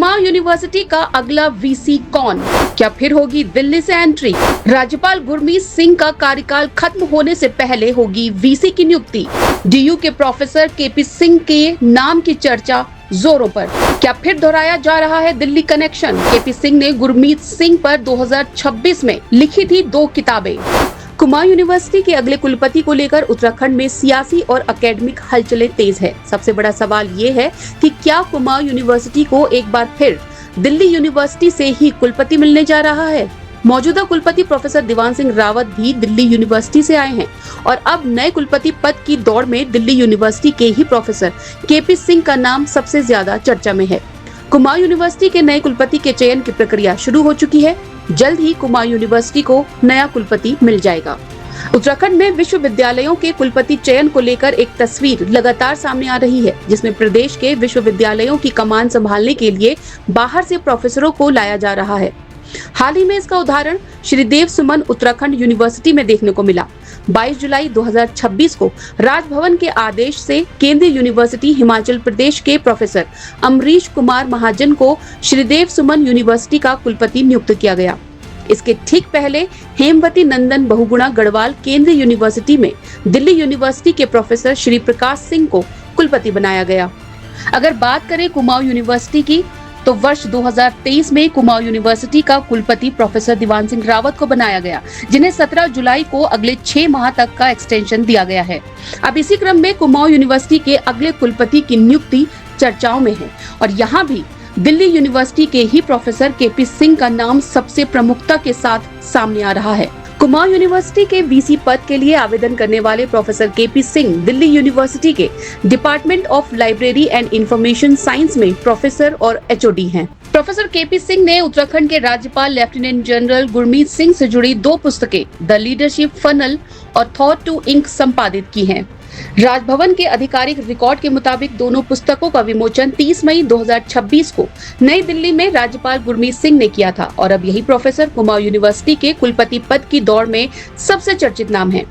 Kumaon university का अगला VC कौन? क्या फिर होगी दिल्ली से एंट्री? राज्यपाल गुरमीत सिंह का कार्यकाल खत्म होने से पहले होगी वीसी की नियुक्ति। डीयू के प्रोफेसर केपी सिंह के नाम की चर्चा जोरों पर। क्या फिर दोहराया जा रहा है दिल्ली कनेक्शन? केपी सिंह ने गुरमीत सिंह पर 2026 में लिखी थी 2 किताबें। कुमाऊं यूनिवर्सिटी के अगले कुलपति को लेकर उत्तराखंड में सियासी और एकेडमिक हलचलें तेज है। सबसे बड़ा सवाल ये है कि क्या कुमाऊं यूनिवर्सिटी को एक बार फिर दिल्ली यूनिवर्सिटी से ही कुलपति मिलने जा रहा है? मौजूदा कुलपति प्रोफेसर दीवान सिंह रावत भी दिल्ली यूनिवर्सिटी से आए हैं और अब नए कुलपति पद की दौड़ में दिल्ली यूनिवर्सिटी के ही प्रोफेसर केपी सिंह का नाम सबसे ज्यादा चर्चा में है। कुमाऊं यूनिवर्सिटी के नए कुलपति के चयन की प्रक्रिया शुरू हो चुकी है। जल्द ही कुमाऊं यूनिवर्सिटी को नया कुलपति मिल जाएगा। उत्तराखंड में विश्वविद्यालयों के कुलपति चयन को लेकर एक तस्वीर लगातार सामने आ रही है, जिसमें प्रदेश के विश्वविद्यालयों की कमान संभालने के लिए बाहर से प्रोफेसरों को लाया जा रहा है। हाल ही में इसका उदाहरण श्री देव सुमन उत्तराखंड यूनिवर्सिटी में देखने को मिला। 22 जुलाई 2026 को राजभवन के आदेश से केंद्रीय यूनिवर्सिटी हिमाचल प्रदेश के प्रोफेसर अमरीश कुमार महाजन को श्रीदेव सुमन यूनिवर्सिटी का कुलपति नियुक्त किया गया। इसके ठीक पहले हेमवती नंदन बहुगुणा गढ़वाल केंद्रीय यूनिवर्सिटी में दिल्ली यूनिवर्सिटी के प्रोफेसर श्री प्रकाश सिंह को कुलपति बनाया गया। अगर बात करें कुमाऊं यूनिवर्सिटी की, तो वर्ष 2023 में कुमाऊं यूनिवर्सिटी का कुलपति प्रोफेसर दीवान सिंह रावत को बनाया गया, जिन्हें 17 जुलाई को अगले 6 माह तक का एक्सटेंशन दिया गया है। अब इसी क्रम में कुमाऊं यूनिवर्सिटी के अगले कुलपति की नियुक्ति चर्चाओं में है और यहाँ भी दिल्ली यूनिवर्सिटी के ही प्रोफेसर केपी सिंह का नाम सबसे प्रमुखता के साथ सामने आ रहा है। कुमाऊं यूनिवर्सिटी के वीसी पद के लिए आवेदन करने वाले professor KP Singh Delhi university के department of library and information science में प्रोफेसर और एचओडी हैं। प्रोफेसर केपी सिंह ने उत्तराखंड के राज्यपाल लेफ्टिनेंट जनरल गुरमीत सिंह से जुड़ी 2 पुस्तकें द लीडरशिप फनल और थॉट टू इंक संपादित की हैं। राजभवन के आधिकारिक रिकॉर्ड के मुताबिक दोनों पुस्तकों का विमोचन 30 मई 2026 को नई दिल्ली में राज्यपाल गुरमीत सिंह ने किया था और अब यही प्रोफेसर कुमाऊं यूनिवर्सिटी के कुलपति पद की दौड़ में सबसे चर्चित नाम है।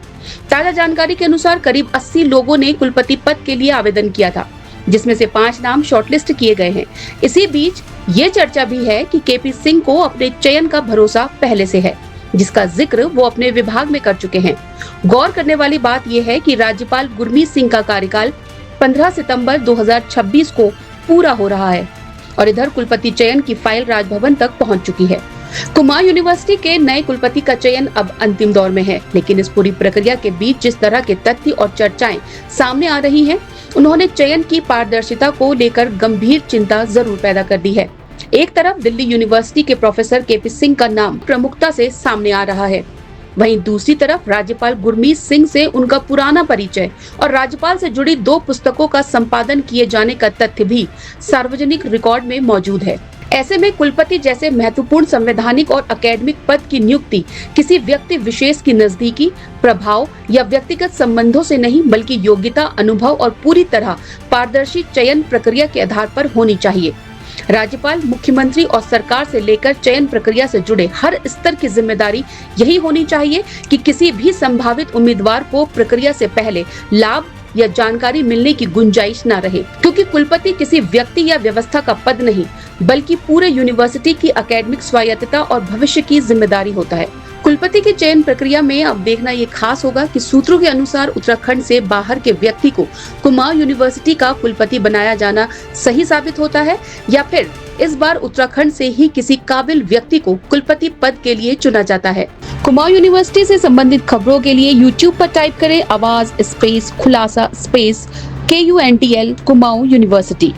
ताजा जानकारी के अनुसार करीब 80 लोगों ने कुलपति पद के लिए आवेदन किया था, जिसमें से 5 नाम शॉर्टलिस्ट किए गए हैं। इसी बीच ये चर्चा भी है कि केपी सिंह को अपने चयन का भरोसा पहले से है, जिसका जिक्र वो अपने विभाग में कर चुके हैं। गौर करने वाली बात यह है कि राज्यपाल गुरमीत सिंह का कार्यकाल 15 सितंबर 2026 को पूरा हो रहा है और इधर कुलपति चयन की फाइल राजभवन तक पहुंच चुकी है। कुमाऊं यूनिवर्सिटी के नए कुलपति का चयन अब अंतिम दौर में है, लेकिन इस पूरी प्रक्रिया के बीच जिस तरह के तथ्य और चर्चाएं सामने आ रही हैं, उन्होंने चयन की पारदर्शिता को लेकर गंभीर चिंता जरूर पैदा कर दी है। एक तरफ दिल्ली यूनिवर्सिटी के प्रोफेसर केपी सिंह का नाम प्रमुखता से सामने आ रहा है, वहीं दूसरी तरफ राज्यपाल गुरमीत सिंह से उनका पुराना परिचय और राज्यपाल से जुड़ी 2 पुस्तकों का संपादन किए जाने का तथ्य भी सार्वजनिक रिकॉर्ड में मौजूद है। ऐसे में कुलपति जैसे महत्वपूर्ण संवैधानिक और एकेडमिक पद की नियुक्ति किसी व्यक्ति विशेष की नजदीकी, प्रभाव या व्यक्तिगत संबंधों से नहीं, बल्कि योग्यता, अनुभव और पूरी तरह पारदर्शी चयन प्रक्रिया के आधार पर होनी चाहिए। राज्यपाल, मुख्यमंत्री और सरकार से लेकर चयन प्रक्रिया से जुड़े हर स्तर की जिम्मेदारी यही होनी चाहिए कि किसी भी संभावित उम्मीदवार को प्रक्रिया से पहले लाभ या जानकारी मिलने की गुंजाइश न रहे, क्योंकि कुलपति किसी व्यक्ति या व्यवस्था का पद नहीं, बल्कि पूरे यूनिवर्सिटी की एकेडमिक स्वायत्तता और भविष्य की जिम्मेदारी होता है। कुलपति की चयन प्रक्रिया में अब देखना ये खास होगा कि सूत्रों के अनुसार उत्तराखंड से बाहर के व्यक्ति को कुमाऊं यूनिवर्सिटी का कुलपति बनाया जाना सही साबित होता है या फिर इस बार उत्तराखंड से ही किसी काबिल व्यक्ति को कुलपति पद के लिए चुना जाता है। कुमाऊं यूनिवर्सिटी से संबंधित खबरों के लिए यूट्यूब पर टाइप करें आवाज स्पेस खुलासा स्पेस KUNTL कुमाऊं यूनिवर्सिटी।